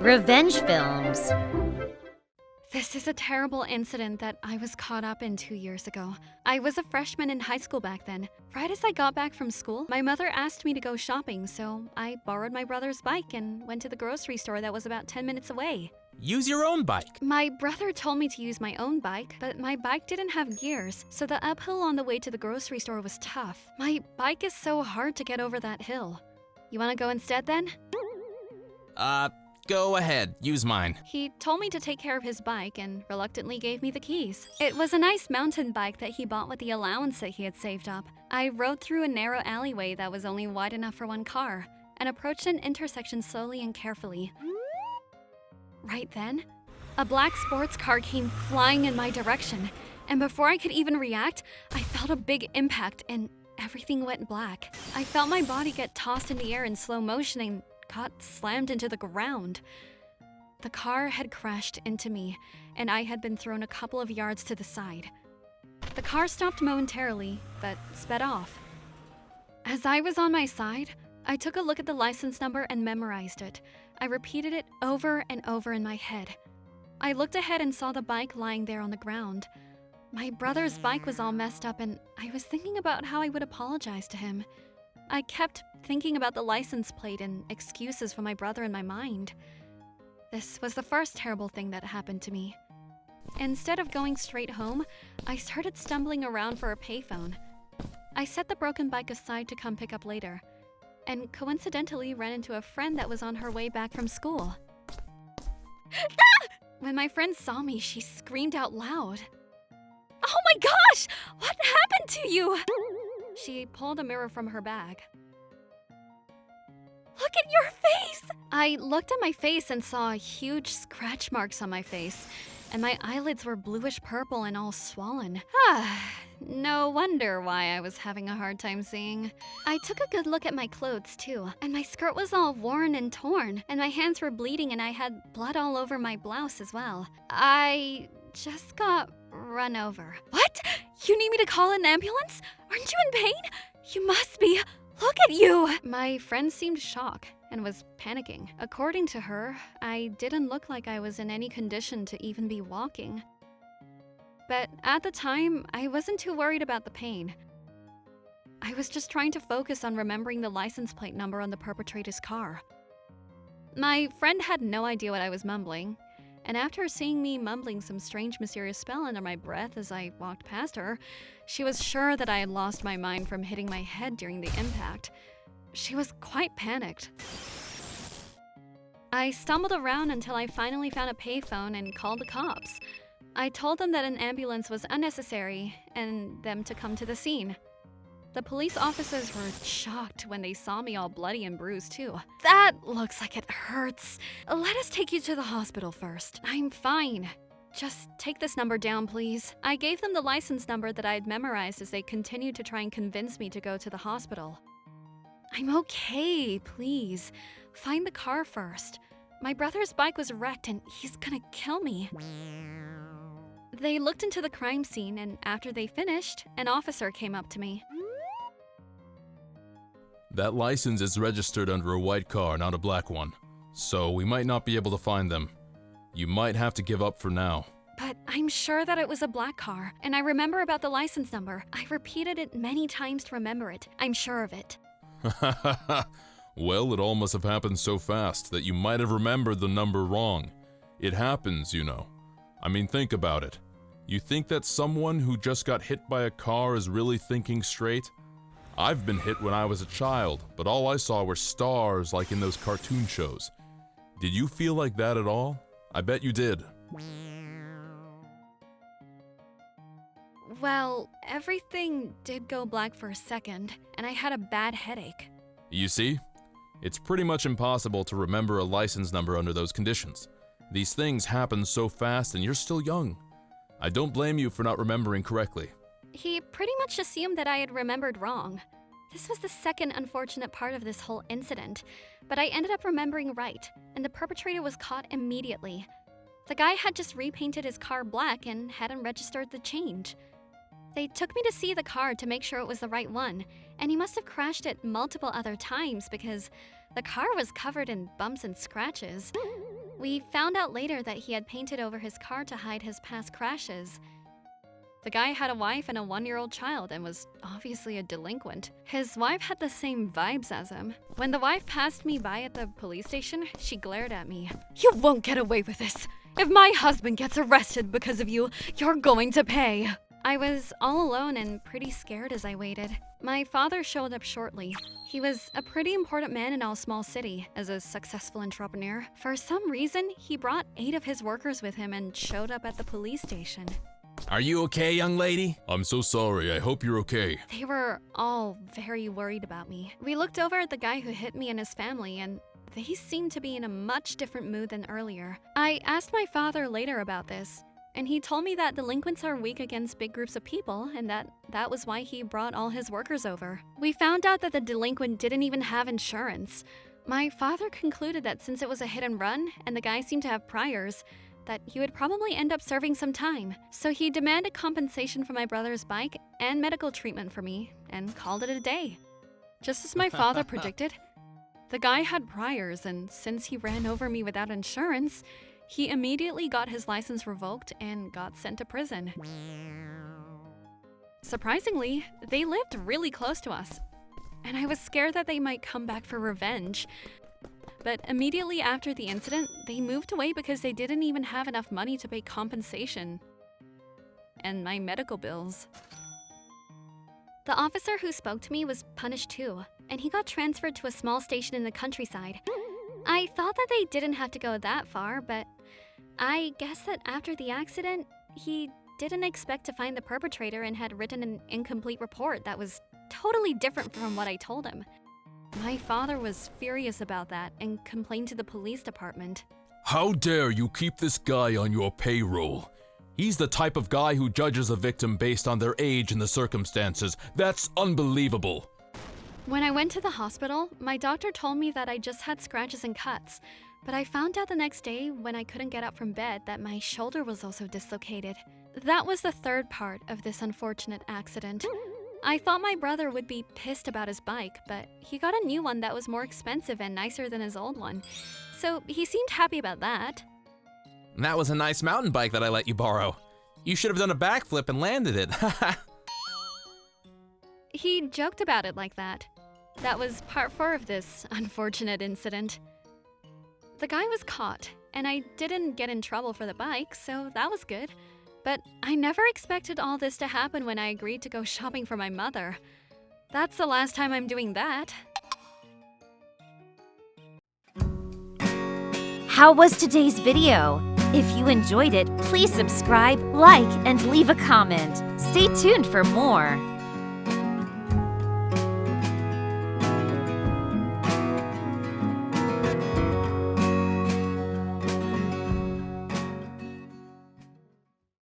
Revenge films. This is a terrible incident that I was caught up in 2 years ago. I was a freshman in high school back then. Right as I got back from school, my mother asked me to go shopping, so I borrowed my brother's bike and went to the grocery store that was about 10 minutes away. Use your own bike. My brother told me to use my own bike, but my bike didn't have gears, so the uphill on the way to the grocery store was tough. My bike is so hard to get over that hill. You wanna go instead then? Go ahead. Use mine. He told me to take care of his bike and reluctantly gave me the keys. It was a nice mountain bike that he bought with the allowance that he had saved up. I rode through a narrow alleyway that was only wide enough for one car and approached an intersection slowly and carefully. Right then, a black sports car came flying in my direction, and before I could even react, I felt a big impact and everything went black. I felt my body get tossed in the air in slow motion and got slammed into the ground. The car had crashed into me, and I had been thrown a couple of yards to the side. The car stopped momentarily, but sped off. As I was on my side, I took a look at the license number and memorized it. I repeated it over and over in my head. I looked ahead and saw the bike lying there on the ground. My brother's bike was all messed up, and I was thinking about how I would apologize to him. I kept thinking about the license plate and excuses for my brother in my mind. This was the first terrible thing that happened to me. Instead of going straight home, I started stumbling around for a payphone. I set the broken bike aside to come pick up later, and coincidentally ran into a friend that was on her way back from school. When my friend saw me, she screamed out loud. "Oh my gosh! What happened to you?" She pulled a mirror from her bag. "Look at your face!" I looked at my face and saw huge scratch marks on my face, and my eyelids were bluish purple and all swollen. No wonder why I was having a hard time seeing. I took a good look at my clothes too, and my skirt was all worn and torn, and my hands were bleeding and I had blood all over my blouse as well. I just got run over. What? You need me to call an ambulance? Aren't you in pain? You must be. Look at you! My friend seemed shocked and was panicking. According to her, I didn't look like I was in any condition to even be walking. But at the time, I wasn't too worried about the pain. I was just trying to focus on remembering the license plate number on the perpetrator's car. My friend had no idea what I was mumbling, and after seeing me mumbling some strange mysterious spell under my breath as I walked past her, she was sure that I had lost my mind from hitting my head during the impact. She was quite panicked. I stumbled around until I finally found a payphone and called the cops. I told them that an ambulance was unnecessary and them to come to the scene. The police officers were shocked when they saw me all bloody and bruised too. "That looks like it hurts. Let us take you to the hospital first." "I'm fine. Just take this number down, please." I gave them the license number that I had memorized as they continued to try and convince me to go to the hospital. "I'm okay, please. Find the car first. My brother's bike was wrecked and he's gonna kill me." They looked into the crime scene, and after they finished, an officer came up to me. That license is registered under a white car, not a black one. So we might not be able to find them. You might have to give up for now. "But I'm sure that it was a black car, and I remember about the license number. I repeated it many times to remember it. I'm sure of it." Well, it all must have happened so fast that you might have remembered the number wrong. It happens, you know. I mean, think about it. You think that someone who just got hit by a car is really thinking straight? I've been hit when I was a child, but all I saw were stars like in those cartoon shows. Did you feel like that at all? I bet you did. Well, everything did go black for a second, and I had a bad headache. You see? It's pretty much impossible to remember a license number under those conditions. These things happen so fast and you're still young. I don't blame you for not remembering correctly. He pretty much assumed that I had remembered wrong. This was the second unfortunate part of this whole incident, but I ended up remembering right, and the perpetrator was caught immediately. The guy had just repainted his car black and hadn't registered the change. They took me to see the car to make sure it was the right one, and he must have crashed it multiple other times because the car was covered in bumps and scratches. We found out later that he had painted over his car to hide his past crashes. The guy had a wife and a 1-year-old child and was obviously a delinquent. His wife had the same vibes as him. When the wife passed me by at the police station, she glared at me. "You won't get away with this. If my husband gets arrested because of you, you're going to pay." I was all alone and pretty scared as I waited. My father showed up shortly. He was a pretty important man in our small city as a successful entrepreneur. For some reason, he brought 8 of his workers with him and showed up at the police station. Are you okay, young lady? I'm so sorry, I hope you're okay. They were all very worried about me. We looked over at the guy who hit me and his family, and they seemed to be in a much different mood than earlier. I asked my father later about this, and he told me that delinquents are weak against big groups of people and that was why he brought all his workers over. We found out that the delinquent didn't even have insurance. My father concluded that since it was a hit and run and the guy seemed to have priors, that he would probably end up serving some time. So he demanded compensation for my brother's bike and medical treatment for me and called it a day. Just as my father predicted, the guy had priors, and since he ran over me without insurance, he immediately got his license revoked and got sent to prison. Surprisingly, they lived really close to us, and I was scared that they might come back for revenge. But immediately after the incident, they moved away because they didn't even have enough money to pay compensation and my medical bills. The officer who spoke to me was punished too, and he got transferred to a small station in the countryside. I thought that they didn't have to go that far, but I guess that after the accident, he didn't expect to find the perpetrator and had written an incomplete report that was totally different from what I told him. My father was furious about that and complained to the police department. How dare you keep this guy on your payroll? He's the type of guy who judges a victim based on their age and the circumstances. That's unbelievable. When I went to the hospital, my doctor told me that I just had scratches and cuts, but I found out the next day when I couldn't get up from bed that my shoulder was also dislocated. That was the third part of this unfortunate accident. I thought my brother would be pissed about his bike, but he got a new one that was more expensive and nicer than his old one, so he seemed happy about that. That was a nice mountain bike that I let you borrow. You should have done a backflip and landed it. He joked about it like that. That was part 4 of this unfortunate incident. The guy was caught, and I didn't get in trouble for the bike, so that was good. But I never expected all this to happen when I agreed to go shopping for my mother. That's the last time I'm doing that. How was today's video? If you enjoyed it, please subscribe, like, and leave a comment. Stay tuned for more.